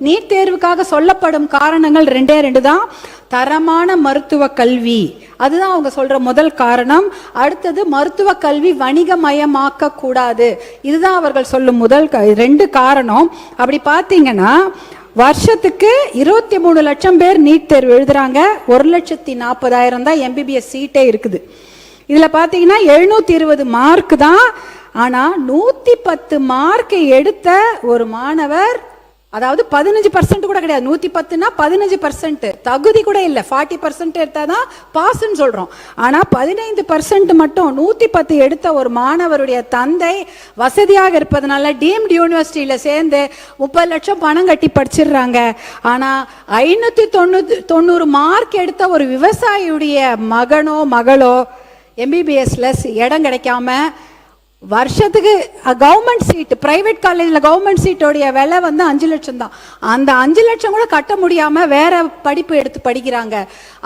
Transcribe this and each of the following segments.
NEET தேர்வுக்காக சொல்லப்படும் காரணங்கள் ரெண்டு தான். தரமான மருத்துவ கல்வி, அதுதான் அவங்க சொல்ற முதல் காரணம். அடுத்தது மருத்துவ கல்வி வணிகமயமாக்க கூடாது, இதுதான் அவர்கள் சொல்லும் முதல் ரெண்டு காரணம். அப்படி பார்த்தீங்கன்னா வருஷத்துக்கு 23 லட்சம் பேர் நீட் தேர்வு எழுதுறாங்க. 1,40,000 தான் எம்பிபிஎஸ் சீட்டே இருக்குது. இதுல பாத்தீங்கன்னா 720 மார்க் தான். ஆனா 110 மார்க் எடுத்த ஒரு மாணவர், அதாவது 15% கூட கிடையாது, 110னா 15%, தகுதி கூட இல்லை. 40% எடுத்தாதான் பாஸ்ன்னு சொல்றோம். ஆனா 15% மட்டும் 110 எடுத்த ஒரு மாணவருடைய தந்தை வசதியாக இருப்பதனால டீம்டு யூனிவர்சிட்டியில சேர்ந்து 30 லட்சம் பணம் கட்டி படிச்சிடுறாங்க. ஆனா 590 மார்க் எடுத்த ஒரு விவசாயியுடைய மகனோ மகளோ எம்பிபிஎஸ்ல இடம் கிடைக்காம வருஷத்துக்கு கவர்மெண்ட் சீட், பிரைவேட் காலேஜில் கவர்மெண்ட் சீட்டோடைய விலை 5 லட்சம் தான். அந்த 5 லட்சம் கூட கட்ட முடியாம வேற படிப்பு எடுத்து படிக்கிறாங்க.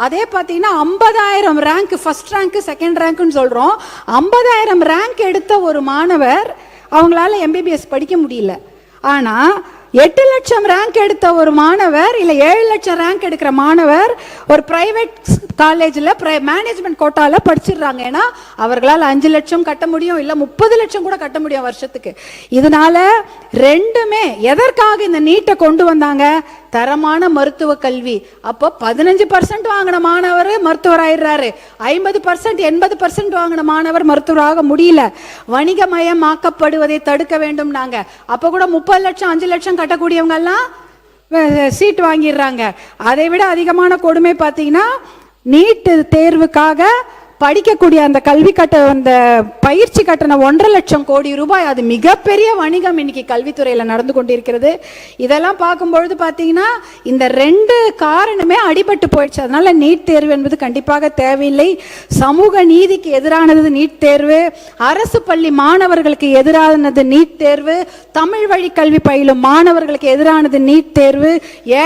அதே பார்த்தீங்கன்னா 50,000 ரேங்க், ஃபர்ஸ்ட் ரேங்க் செகண்ட் ரேங்க்னு சொல்றோம், 50,000 ரேங்க் எடுத்த ஒரு மாணவர் அவங்களால எம்பிபிஎஸ் படிக்க முடியல. ஆனா 8 லட்சம் ரேங்க் எடுத்த ஒரு மாணவர், இல்ல 7 லட்சம் ரேங்க் எடுக்கிற மாணவர் ஒரு பிரைவேட் காலேஜில் மேனேஜ்மெண்ட் கோட்டால படிச்சிடுறாங்க. ஏன்னா அவர்களால் 5 லட்சம் கட்ட முடியும், இல்ல 30 லட்சம் கூட கட்ட முடியும் வருஷத்துக்கு. இதனால ரெண்டுமே எதற்காக இந்த நீட்டை கொண்டு வந்தாங்க? தரமான மருத்துவ கல்வி. அப்போ 15% வாங்கின மாணவர் மருத்துவர் ஆயிடுறாரு, 50% 80% வாங்கின மாணவர் மருத்துவராக முடியல. வணிகமயமாக்கப்படுவதை தடுக்க வேண்டும். நாங்க அப்ப கூட 30 லட்சம் 5 லட்சம் கட்டக்கூடியவங்க எல்லாம் சீட் வாங்கிடுறாங்க. அதை விட அதிகமான கொடுமை பார்த்தீங்கன்னா நீட் தேர்வுக்காக படிக்கக்கூடிய அந்த கல்வி அந்த பயிற்சி கட்டணம் 1.5 லட்சம் கோடி ரூபாய். அது மிகப்பெரிய வணிகம் இன்னைக்கு கல்வித்துறையில் நடந்து கொண்டிருக்கிறது. இதெல்லாம் பார்க்கும்பொழுது பார்த்தீங்கன்னா இந்த ரெண்டு காரணமே அடிபட்டு போயிடுச்சு. அதனால நீட் தேர்வு என்பது கண்டிப்பாக தேவையில்லை. சமூக நீதிக்கு எதிரானது நீட் தேர்வு, அரசு பள்ளி மாணவர்களுக்கு எதிரானது நீட் தேர்வு, தமிழ் வழி கல்வி பயிலும் மாணவர்களுக்கு எதிரானது நீட் தேர்வு,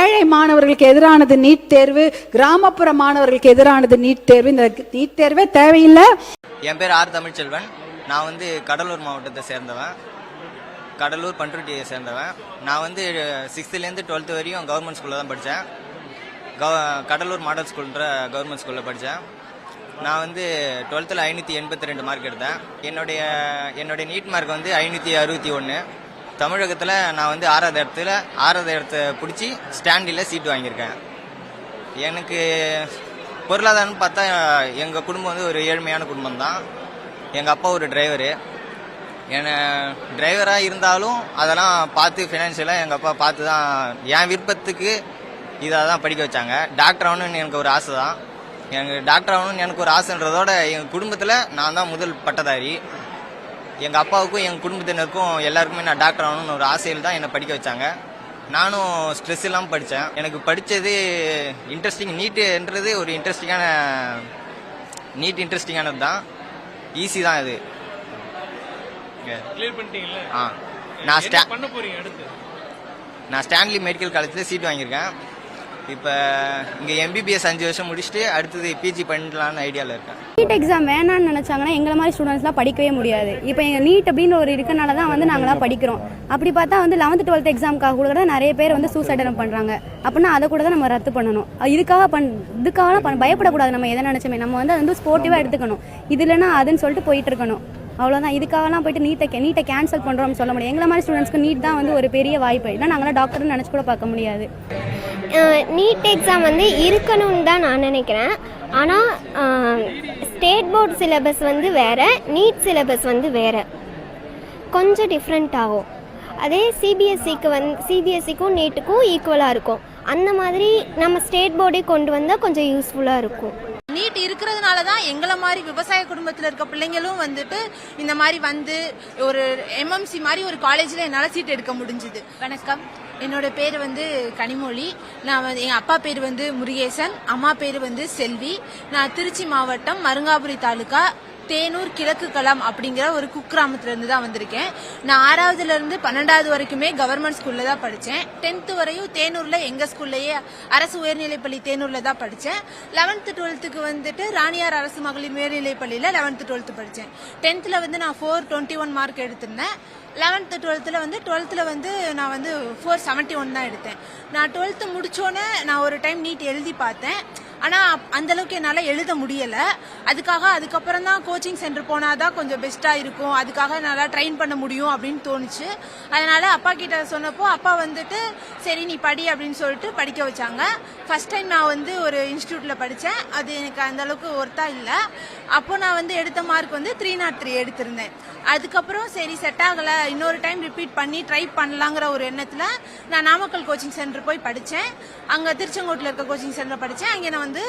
ஏழை மாணவர்களுக்கு எதிரானது நீட் தேர்வு, கிராமப்புற மாணவர்களுக்கு எதிரானது நீட் தேர்வு. இந்த நீட் தேர்வு தேவையில்லை. என் பேர் ஆர் தமிழ்ச்செல்வன். நான் கடலூர் மாவட்டத்தை சேர்ந்தவன், கடலூர் பண்ருட்டியை சேர்ந்தவன். நான் 6th-லேருந்து 12th வரையும் கவர்மெண்ட் ஸ்கூலில் தான் படித்தேன். கடலூர் மாடல் ஸ்கூல்ன்ற கவர்மெண்ட் ஸ்கூலில் படித்தேன். நான் 12th 582 மார்க் எடுத்தேன். என்னுடைய நீட் மார்க் 561. தமிழகத்தில் நான் 6வது இடத்த பிடிச்சி ஸ்டாண்டில் சீட்டு வாங்கியிருக்கேன். எனக்கு பொருளாதாரம்னு பார்த்தா எங்கள் குடும்பம் ஒரு ஏழ்மையான குடும்பம் தான். எங்கள் அப்பா ஒரு டிரைவரு. டிரைவராக இருந்தாலும் அதெல்லாம் பார்த்து ஃபினான்ஷியலாக எங்கள் அப்பா பார்த்து தான் என் விருப்பத்துக்கு இதாக தான் படிக்க வச்சாங்க. டாக்டர் ஆகணும்னு எனக்கு ஒரு ஆசை தான். டாக்டர் ஆகணும்னு எனக்கு ஒரு ஆசைன்றதோட எங்கள் குடும்பத்தில் நான் தான் முதல் பட்டதாரி. எங்கள் அப்பாவுக்கும் எங்கள் குடும்பத்தினருக்கும் எல்லாருக்குமே நான் டாக்டர் ஆகணும்னு ஒரு ஆசையில் தான் என்னை படிக்க வச்சாங்க. நானும் ஸ்ட்ரெஸ் இல்லாமல் படித்தேன். எனக்கு படித்தது இன்ட்ரெஸ்டிங். நீட்டுன்றது ஒரு இன்ட்ரெஸ்டிங்கானது தான். ஈஸி தான் இது. நான் ஸ்டான்லி மெடிக்கல் காலேஜில் சீட் வாங்கியிருக்கேன். இப்போ இங்கே எம்பிபிஎஸ் 5 வருஷம் முடிச்சுட்டு அடுத்தது பிஜி பண்ணலான்னு ஐடியாவில் இருக்கேன். நீட் எக்ஸாம் வேணான்னு நினச்சாங்கன்னா எங்களை மாதிரி ஸ்டூடெண்ட்ஸ்லாம் படிக்கவே முடியாது. இப்போ எங்கள் நீட் அப்படின்னு ஒரு இருக்கனால தான் நாங்களாம் படிக்கிறோம். அப்படி பார்த்தா 11th 12th எக்ஸாமுக்காக கூட நிறைய பேர் சூசைட் பண்ணுறாங்க. அப்படின்னா அதை கூட தான் நம்ம ரத்து பண்ணணும். இதுக்காக பயப்படக்கூடாது. நம்ம எதை நினச்சோமே நம்ம அது ஸ்போர்ட்டிவாக எடுத்துக்கணும். இது இல்லைன்னா அதுன்னு சொல்லிட்டு போயிட்டு இருக்கணும். அவ்வளோதான். இதுக்காகலாம் போயிட்டு நீட்டை கேன்சல் பண்ணுறோம்னு சொல்ல முடியாது. எங்களை மாதிரி ஸ்டூடெண்ட்ஸ்க்கு நீட் தான் ஒரு பெரிய வாய்ப்பு. இல்லை நாங்களாம் டாக்டர்னு நினச்சி கூட பார்க்க முடியாது. நீட் எக்ஸாம் இருக்கணும்னு தான் நான் நினைக்கிறேன். ஆனால் ஸ்டேட் போர்டு சிலபஸ் வேறு, நீட் சிலபஸ் வேறு, கொஞ்சம் டிஃப்ரெண்ட் ஆகும். அதே சிபிஎஸ்சிக்கும் நீட்டுக்கும் ஈக்குவலாக இருக்கும். அந்த மாதிரி நம்ம ஸ்டேட் போர்டே கொண்டு வந்தால் கொஞ்சம் யூஸ்ஃபுல்லாக இருக்கும். நீட் இருக்கிறதுனால தான் எங்களை மாதிரி விவசாய குடும்பத்தில் இருக்க பிள்ளைங்களும் இந்த மாதிரி ஒரு எம்எம்சி மாதிரி ஒரு காலேஜில் என்னால் சீட் எடுக்க முடிஞ்சுது. வணக்கம், என்னோட பேர் கனிமொழி. நான் எங்கள் அப்பா பேர் முருகேசன், அம்மா பேர் செல்வி. நான் திருச்சி மாவட்டம் மருங்காபுரி தாலுகா தேனூர் கிழக்கு களம் அப்படிங்கிற ஒரு குக்கிராமத்துல இருந்து தான் வந்திருக்கேன். நான் 6வதுல இருந்து 12வது வரைக்குமே கவர்மெண்ட் ஸ்கூல்ல தான் படித்தேன். 10th வரையும் தேனூர்ல எங்க ஸ்கூல்லையே அரசு உயர்நிலைப்பள்ளி தேனூர்ல தான் படித்தேன். 11th 12th வந்துட்டு ராணியார் அரசு மகளிர் மேல்நிலைப்பள்ளியில 11th 12th படித்தேன். 10th வந்து நான் 421 மார்க் எடுத்திருந்தேன். 11th 12th வந்து 12th வந்து நான் வந்து 471 தான் எடுத்தேன். நான் 12th முடிச்சோன்னே நான் ஒரு டைம் நீட் எழுதி பார்த்தேன். ஆனால் அந்த அளவுக்கு என்னால் எழுத முடியலை. அதுக்கப்புறம் தான் கோச்சிங் சென்டர் போனால் தான் கொஞ்சம் பெஸ்ட்டாக இருக்கும், அதுக்காக நல்லா ட்ரெயின் பண்ண முடியும் அப்படின்னு தோணுச்சு. அதனால் அப்பா கிட்ட சொன்னப்போ அப்பா வந்துட்டு சரி நீ படி அப்படின்னு சொல்லிட்டு படிக்க வச்சாங்க. ஃபர்ஸ்ட் டைம் நான் வந்து ஒரு இன்ஸ்டியூட்டில் படித்தேன். அது எனக்கு அந்த அளவுக்கு ஒர்த்தாக இல்லை. அப்போ நான் வந்து எடுத்த மார்க் வந்து 303 எடுத்திருந்தேன். அதுக்கப்புறம் சரி செட் ஆகலை, இன்னொரு டைம் ரிப்பீட் பண்ணி ட்ரை பண்ணலாங்கிற ஒரு எண்ணத்தில் நான் நாமக்கல் கோச்சிங் சென்டர் போய் படித்தேன். அங்கே திருச்செங்கோட்டில் இருக்க கோச்சிங் சென்டர் படித்தேன். அங்கே நான் வந்து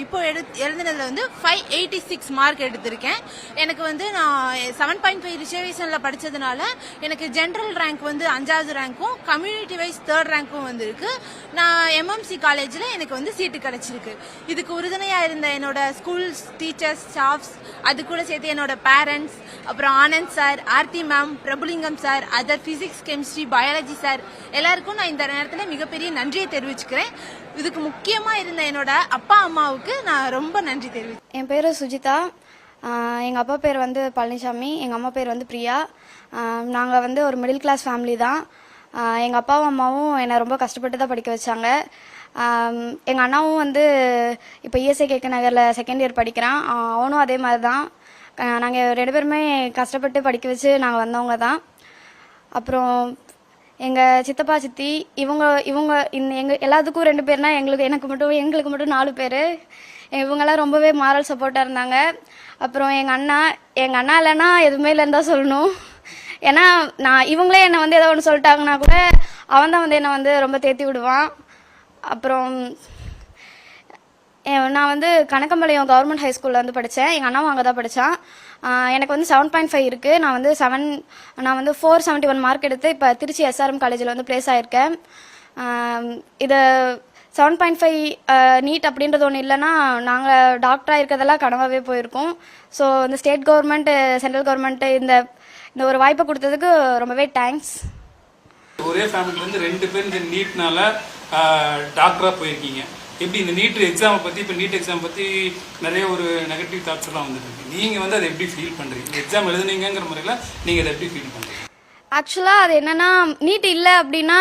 இப்போ எழுதினதுல வந்து 586 மார்க் எடுத்திருக்கேன். எனக்கு வந்து நான் 7.5 ரிசர்வேஷனில் படித்ததுனால எனக்கு ஜென்ரல் ரேங்க் வந்து 5வது ரேங்க்கும் கம்யூனிட்டி வைஸ் 3rd ரேங்க்கும் வந்திருக்கு. நான் எம்எம்சி காலேஜில் எனக்கு வந்து சீட்டு கிடைச்சிருக்கு. இதுக்கு உறுதுணையாக இருந்த என்னோட ஸ்கூல் டீச்சர்ஸ், ஸ்டாஃப்ஸ், அது கூட சேர்த்து என்னோட பேரண்ட்ஸ், அப்புறம் Anand sir, Aarthi ma'am, Prabhulingam sir, other physics, chemistry, biology sir எல்லாருக்கும் நான் இந்த நேரத்தில் மிகப்பெரிய நன்றியை தெரிவிச்சுக்கிறேன். இதுக்கு முக்கியமாக இருந்த என்னோட அப்பா அம்மாவுக்கு நான் ரொம்ப நன்றி தெரிவிச்சேன். என் பேர் சுஜிதா. எங்கள் அப்பா பேர் வந்து பழனிசாமி, எங்கள் அம்மா பேர் வந்து பிரியா. நாங்கள் வந்து ஒரு மிடில் கிளாஸ் ஃபேமிலி தான். எங்கள் அப்பாவும் அம்மாவும் என்னை ரொம்ப கஷ்டப்பட்டு தான் படிக்க வச்சாங்க. எங்கள் அண்ணாவும் வந்து இப்போ இஎஸ்ஐ கேக்க நகரில் 2nd இயர் படிக்கிறான். அவனும் அதே மாதிரி தான். நாங்கள் 2 பேருமே கஷ்டப்பட்டு படிக்க வச்சு நாங்கள் வந்தவங்க தான். அப்புறம் எங்கள் சித்தப்பா சித்தி இவங்க எங்கள் எல்லாத்துக்கும் 2 பேர்னா எனக்கு மட்டும் 4 பேர். இவங்கெல்லாம் ரொம்பவே மாரல் சப்போர்ட்டாக இருந்தாங்க. அப்புறம் எங்கள் அண்ணா இல்லைன்னா எதுவுமே இல்லைன்னு தான் சொல்லணும். ஏன்னா இவங்களே என்னை வந்து ஏதோ ஒன்று சொல்லிட்டாங்கன்னா கூட அவன் தான் வந்து என்னை வந்து ரொம்ப தேத்தி விடுவான். அப்புறம் நான் வந்து கணக்கம்பாளையம் கவர்மெண்ட் ஹை ஸ்கூலில் வந்து படித்தேன். எங்கள் அண்ணாவும் அங்கே தான் படித்தான். எனக்கு வந்து 7.5 இருக்குது. நான் வந்து 471 மார்க் எடுத்து இப்போ திருச்சி எஸ்ஆர்எம் காலேஜில் வந்து ப்ளேஸ் ஆகிருக்கேன். இது 7.5 நீட் அப்படின்றது ஒன்று இல்லைன்னா நாங்கள் டாக்டராக இருக்கிறதெல்லாம் கனவாகவே போயிருக்கோம். ஸோ இந்த ஸ்டேட் கவர்மெண்ட், சென்ட்ரல் கவர்மெண்ட் இந்த ஒரு வாய்ப்பை கொடுத்ததுக்கு ரொம்பவே தேங்க்ஸ். ஒரே ஃபேமிலில இருந்து 2 பேர் இந்த நீட்னால டாக்டராக போயிருக்கீங்க. எப்படி இந்த நீட் எக்ஸாமை பற்றி, இப்போ நீட் எக்ஸாம் பற்றி நிறைய ஒரு நெகட்டிவ் தாட்ஸ் எல்லாம் வந்துருக்கு. நீங்கள் வந்து அதை எப்படி ஃபீல் பண்ணுறீங்க? எக்ஸாம் எழுதுனீங்கிற முறையில் நீங்கள் அதை எப்படி ஃபீல் பண்ணுறீங்க? ஆக்சுவலாக அது என்னென்னா, நீட் இல்லை அப்படின்னா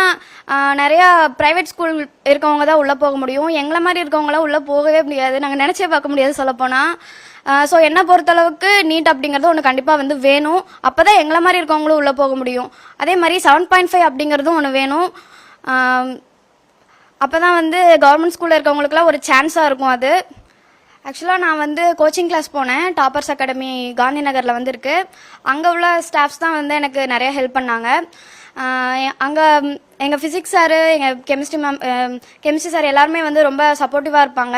நிறையா ப்ரைவேட் ஸ்கூல் இருக்கவங்க தான் உள்ளே போக முடியும். எங்களை மாதிரி இருக்கவங்களாம் உள்ளே போகவே முடியாது. நாங்கள் நினச்சே பார்க்க முடியாது சொல்லப்போனால். ஸோ என்னை பொறுத்தளவுக்கு நீட் அப்படிங்கிறது ஒன்று கண்டிப்பாக வந்து வேணும். அப்போ தான் எங்களை மாதிரி இருக்கவங்களும் உள்ளே போக முடியும். அதே மாதிரி 7.5 அப்படிங்கிறதும் ஒன்று வேணும். அப்போ தான் வந்து கவர்மெண்ட் ஸ்கூலில் இருக்கவங்களுக்குலாம் ஒரு சான்ஸாக இருக்கும் அது. ஆக்சுவலாக நான் வந்து கோச்சிங் கிளாஸ் போனேன். டாப்பர்ஸ் அகாடமி காந்தி நகரில் வந்து இருக்கு. அங்கே உள்ள ஸ்டாஃப்ஸ் தான் வந்து எனக்கு நிறைய ஹெல்ப் பண்ணாங்க. அங்கே எங்கள் ஃபிசிக்ஸ் சார், எங்கள் கெமிஸ்ட்ரி சார் எல்லாருமே வந்து ரொம்ப சப்போர்ட்டிவாக இருப்பாங்க.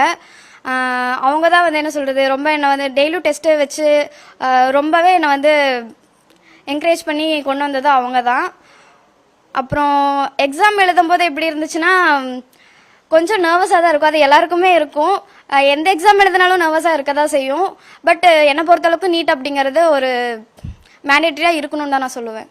அவங்க தான் வந்து என்ன சொல்கிறது, ரொம்ப என்னை வந்து டெய்லியும் டெஸ்ட்டு வச்சு ரொம்பவே என்னை வந்து என்கரேஜ் பண்ணி கொண்டு வந்தது அவங்க தான். அப்புறம் எக்ஸாம் எழுதும்போது எப்படி இருந்துச்சுன்னா, கொஞ்சம் நர்வஸாக தான் இருக்கும். அது எல்லாருக்குமே இருக்கும். எந்த எக்ஸாம் எழுதினாலும் நர்வஸாக இருக்க தான் செய்யும். பட் என்னை பொறுத்தளவுக்கு நீட் அப்படிங்கிறது ஒரு மேண்டேட்டரியாக இருக்கணும்னு தான் நான் சொல்லுவேன்.